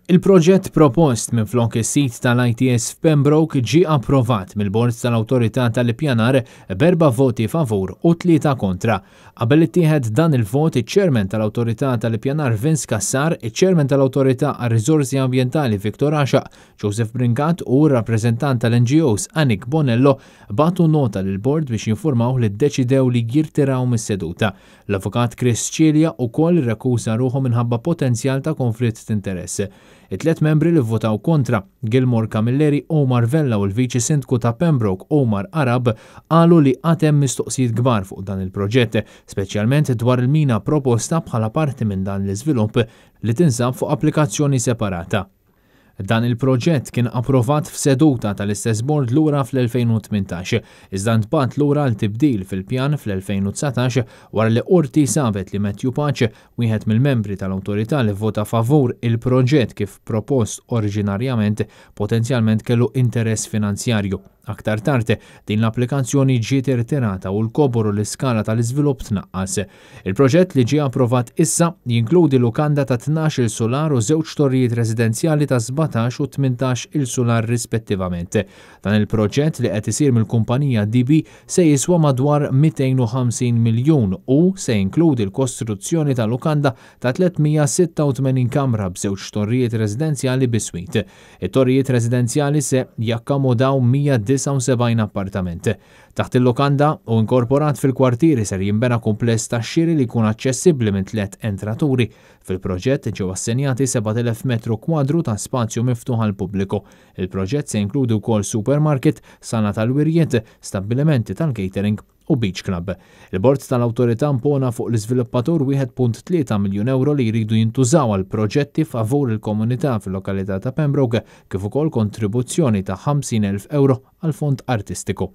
Il-proġett propost minflok is-sit tal-ITS f'Pembroke ġie approvat mill-Bord tal-Awtorità tal-Ippjanar b'4 voti favur u 3 kontra. Qabel ittieħed dan il-vot iċ-Chairman tal-Awtorità tal-Ippjanar Vince Cassar, iċ-Chairman tal-Awtorità għar-Riżorsi Ambjentali Viktor Axaq, Joseph Bringat u r-rappreżentant tal-NGOs Annick Bonello batu nota lill-Bord biex jinformaw li ddeċidew li jirtiraw mis-seduta. L-Avukat Chris Cilja wkoll irrekkuża ruħu minħabba potenzjal ta' konflitt t'interess. It-tlet membri li votaw kontra, Gilmore Camilleri, Omar Vella u l-Viċi Sindku ta' Pembroke Omar Arab, qalu li għatem mistoqsijiet kbar fuq dan il-proġett, speċjalment dwar il-mina proposta bħala parti minn dan l-iżvilupp li tinsab fuq applikazzjoni separata. Dan il-proġett kien approvat f'seduta tal-istess bord lura fl-2018, iżda ntbagħat lura l-tibdil fil-pjan fl-2019 wara li qorti sabet li Matthew Pace, wieħed mill-membri tal-awtorità li vota favur il-proġett kif propost oriġinarjament, potenzjalment kellu interess finanzjarju. Aktar tard, din l-applikazzjoni ġiet irtirata u l-koboru l-iskala tal-iżvilupp tnaqqas. Il-proġett li ġie approvat issa jinkludi lukanda ta' 12 il-solar u 2 torrijiet residenzjali ta' 17 u 18 il-solar rispettivament. Dan il-proġett li qed isir mill-kumpanija DB se jiswa madwar 250 miljun u se jinkludi l-kostruzzjoni ta' lukanda ta' 386 kamra b'2 torrijiet residenzjali biswit. It-torrijiet residenzjali se jakkomodaw 179 appartament. Taħt il-lokanda u inkorporat fil-kwartieri ser jinbena kumpless ta' xiri li jkun aċċessibbli minn 3 entraturi. Fil-proġett ġew assenjati 7,000 metru kwadru ta' spazju miftuħ għal pubbliku. Il-proġett se jinkludi wkoll supermarket, sala tal-wirjiet, stabbilimenti tal-catering u beach club. Il-Bord tal-Awtorità impona fuq l-iżviluppatur 1.3 miljun euro li jridu jintużaw għal proġetti favur il-komunità fil-lokalità ta' Pembroke kif ukoll kontribuzzjoni ta' 50,000 euro għal fond artistiku.